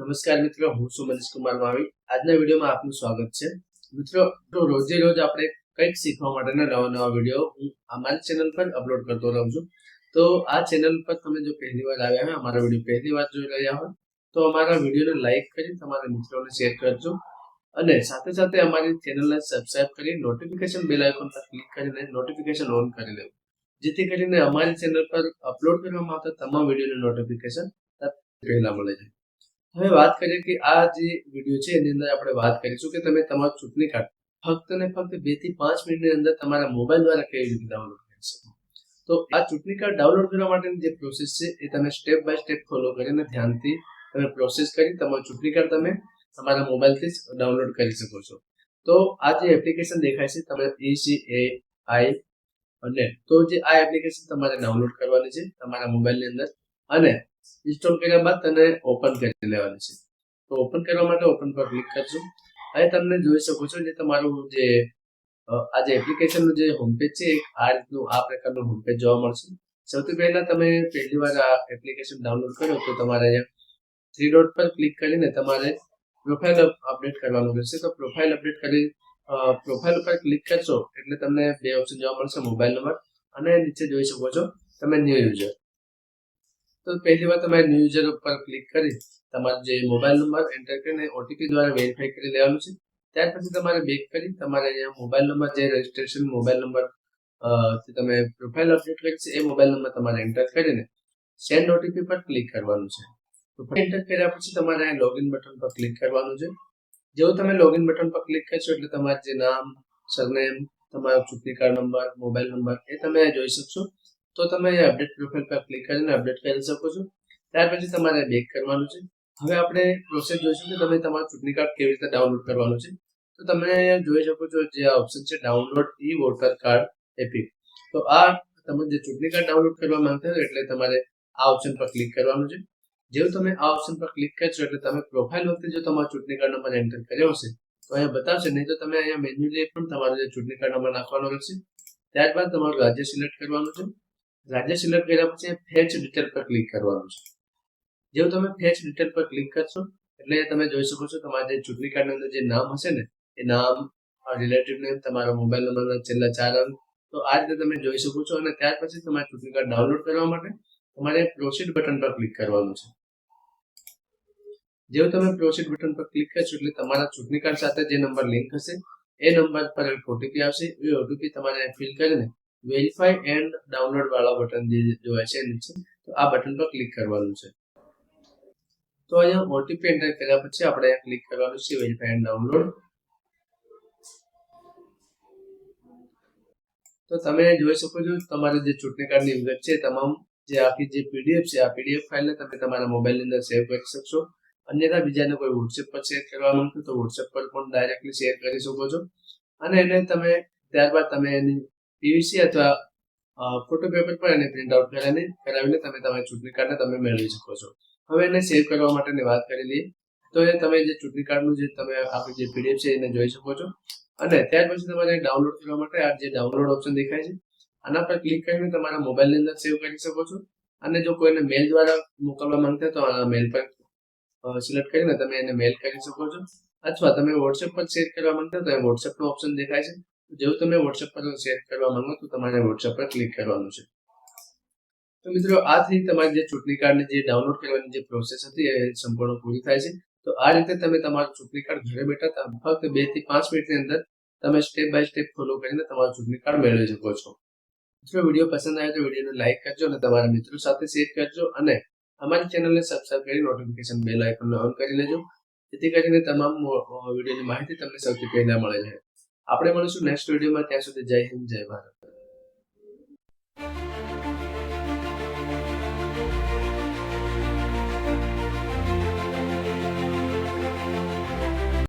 નમસ્કાર મિત્રો, હું છું મનીષ કુમાર માવી. આજના વિડીયોમાં આપનું સ્વાગત છે. મિત્રો, રોજે રોજ આપણે કંઈક શીખવા માટેના નવા નવા વિડીયો હું અમારી ચેનલ પર અપલોડ કરતો રહું છું. તો આ ચેનલ પર તમે જો પહેલી વાર આવ્યા હોય, અમારા વિડીયો પહેલી વાર જોઈ રહ્યા હોય, તો અમારા વિડીયોને લાઈક કરી તમારા મિત્રોને શેર કરજો અને સાથે સાથે અમારી ચેનલને સબસ્ક્રાઇબ કરી નોટિફિકેશન બેલ આઇકોન પર ક્લિક કરીને નોટિફિકેશન ઓન કરી લેવું, જેથી કરીને અમારી ચેનલ પર અપલોડ કરવામાં આવતા તમામ વિડીયોની નોટિફિકેશન પહેલા મળે છે. હવે વાત કરીએ કે આ જે વિડીયો છે એની અંદર આપણે વાત કરીશું કે તમે તમારું ચૂંટણી કાર્ડ ફક્ત ને ફક્ત 2 થી 5 મિનિટની અંદર તમારા મોબાઈલ દ્વારા કેવી રીતે ડાઉનલોડ કરી શકો. તો આ ચૂંટણી કાર્ડ ડાઉનલોડ કરવા માટેની જે પ્રોસેસ છે એ તમે સ્ટેપ બાય સ્ટેપ ફોલો કરીને ધ્યાનથી તમે પ્રોસેસ કરી તમારું ચૂંટણી કાર્ડ તમે તમારા મોબાઈલથી જ ડાઉનલોડ કરી શકો છો. તો આ જે એપ્લિકેશન દેખાય છે તમે ECAI અને તો જે આ એપ્લિકેશન તમારે ડાઉનલોડ કરવાની છે તમારા મોબાઈલની અંદર અને ઇન્સ્ટોલ કર્યા બાદ તેને ઓપન કરી લેવાની છે. તો ઓપન કરવા માટે ઓપન પર ક્લિક કરજો. અહીં તમને જોઈ શકો છો જે તમારું જે આ જે એપ્લિકેશનનું જે હોમ પેજ છે એક આ રીતનું આ પ્રકારનું હોમ પેજ જોવા મળશે. સૌથી પહેલા તમે પહેલી વાર આ એપ્લિકેશન ડાઉનલોડ કરો તો તમારે અહીંયા 3 ડોટ પર ક્લિક કરીને તમારે પ્રોફાઇલ અપડેટ કરવાનું રહેશે. તો પ્રોફાઇલ અપડેટ કરી પ્રોફાઇલ ઉપર ક્લિક કરશો એટલે તમને બે ઓપ્શન જોવા મળશે, મોબાઈલ નંબર અને નીચે જોઈ શકો છો તમે ન્યૂ યુઝર. તો પહેલી વાર તમારે ન્યૂ યુઝર ઉપર ક્લિક કરી તમારો જે મોબાઈલ નંબર એન્ટર કરીને ઓટીપી દ્વારા વેરીફાઈ કરી લેવાનું છે. ત્યાર પછી તમારે બેક કરી તમારે અહીંયા મોબાઈલ નંબર જે રજિસ્ટ્રેશન મોબાઈલ નંબર તમે પ્રોફાઇલ અપડેટ કરી છે એ મોબાઈલ નંબર તમારે એન્ટર કરીને સેન્ડ ઓટીપી પર ક્લિક કરવાનું છે. તો એન્ટર કર્યા પછી તમારે અહીં લોગિન બટન પર ક્લિક કરવાનું છે. જેવું તમે લોગિન બટન પર ક્લિક કરશો એટલે તમારું જે નામ, સરનેમ, તમારો ચૂંટણી કાર્ડ નંબર, મોબાઈલ નંબર એ તમે જોઈ શકશો. તો તમે અપડેટ પ્રોફાઇલ પર ક્લિક કરીને અપડેટ કરી શકો છો. ત્યાર પછી તમારે બેક કરવાનું છે. હવે આપણે પ્રોસેસ જોઈશું કે તમે તમારું ચૂંટણી કાર્ડ કેવી રીતે ડાઉનલોડ કરવાનું છે. તો તમે અહીંયા જોઈ શકો છો જે આ ઓપ્શન છે ડાઉનલોડ ઈ વોટર કાર્ડ એપિક. તો આ તમે જે ચૂંટણી કાર્ડ ડાઉનલોડ કરવા માંગતા હોય એટલે તમારે આ ઓપ્શન પર ક્લિક કરવાનું છે. જેવું તમે આ ઓપ્શન પર ક્લિક કરશો એટલે તમે પ્રોફાઇલ વખતે જો તમારો ચૂંટણી કાર્ડ નંબર એન્ટર કર્યો હશે તો અહીંયા બતાવશે, નહીં તો તમે અહીંયા મેન્યુઅલી પણ તમારો જે ચૂંટણી કાર્ડ નંબર નાખવાનો રહેશે. ત્યારબાદ તમારું રાજ્ય સિલેક્ટ કરવાનું છે. રાજ્ય સિલેક્ટ કર્યા પછી ફેચ ડિટેલ પર ક્લિક કરવાનું છે. જેવું તમે ફેચ ડિટેલ પર ક્લિક કરશો એટલે તમે જોઈ શકો છો તમારા જે ચૂંટણી કાર્ડની અંદર જે નામ હશે ને એ નામ, રિલેટિવ નેમ, તમારો મોબાઈલ નંબરના છેલ્લા 4 અંક, તો આ રીતે તમે જોઈ શકો છો. અને ત્યાર પછી તમારે ચૂંટણી કાર્ડ ડાઉનલોડ કરવા માટે તમારે પ્રોસીડ બટન પર ક્લિક કરવાનું છે. જેવું તમે પ્રોસીડ બટન પર ક્લિક કરશો એટલે તમારા ચૂંટણી કાર્ડ સાથે જે નંબર લિંક હશે એ નંબર પર એક ઓટીપી આવશે. એ ઓટીપી તમારે ફિલ કરીને વેરીફાઈ એન્ડ ડાઉનલોડ વાળા બટન જે જોવાય છે નીચે, તો આ બટન પર ક્લિક કરવાનું છે. તો અહીંયા ઓટીપી એન્ટર કર્યા પછી આપણે અહીંયા ક્લિક કરવાનું છે વેરીફાઈ એન્ડ ડાઉનલોડ. તો તમે જોઈ શકો છો તમારે જે ચૂંટણી કાર્ડની વિગત છે તમામ જે આખી જે પીડીએફ છે આ પીડીએફ ફાઇલને તમે તમારા મોબાઈલની અંદર સેવ કરી શકશો. અન્યથા બીજાને કોઈ વોટ્સએપ પર શેર કરવા માંગતો તો વોટ્સએપ પર પણ ડાયરેક્ટલી શેર કરી શકો છો. અને એને તમે ત્યારબાદ તમે એની પીવીસી અથવા ફોટો પેપર પર એને પ્રિન્ટ આઉટ કરાવીને તમે તમારા ચૂંટણી કાર્ડને તમે મેળવી શકો છો. હવે એને સેવ કરવા માટેની વાત કરી લઈએ તો એ તમે જે ચૂંટણી કાર્ડનું જે તમે આખી જે પીડીએફ છે એને જોઈ શકો છો. અને ત્યાર પછી તમારે ડાઉનલોડ કરવા માટે આ જે ડાઉનલોડ ઓપ્શન દેખાય છે આના પર ક્લિક કરીને તમારા મોબાઈલની અંદર સેવ કરી શકો છો. અને જો કોઈને મેલ દ્વારા મોકલવા માંગતા તો આ મેલ પર સિલેક્ટ કરીને તમે એને મેલ કરી શકો છો. અથવા તમે વોટ્સએપ પર શેર કરવા માંગતા તો વોટ્સએપનો ઓપ્શન દેખાય છે. જેવું તમે વોટ્સએપ પર શેર કરવા માંગો તો તમારે વોટ્સએપ પર ક્લિક કરવાનું છે. તો મિત્રો આ થઈ તમારી જે ચૂંટણી કાર્ડની જે ડાઉનલોડ કરવાની જે પ્રોસેસ હતી એ સંપૂર્ણ પૂરી થાય છે. તો આ રીતે તમે તમારું ચૂંટણી કાર્ડ ઘરે બેઠા ફક્ત 2 થી 5 મિનિટની અંદર તમે સ્ટેપ બાય સ્ટેપ ફોલો કરીને તમારું ચૂંટણી કાર્ડ મેળવી શકો છો. મિત્રો વિડીયો પસંદ આવે તો વિડીયોને લાઈક કરજો અને તમારા મિત્રો સાથે શેર કરજો અને અમારી ચેનલને સબસ્ક્રાઇબ કરી નોટિફિકેશન બેલ આઇકોનને ઓન કરી લેજો, જેથી કરીને તમામ વિડીયોની માહિતી તમને સૌથી પહેલા મળે છે. આપણે મળીશું નેક્સ્ટ વિડીયોમાં. ત્યાં સુધી જય હિન્દ, જય ભારત.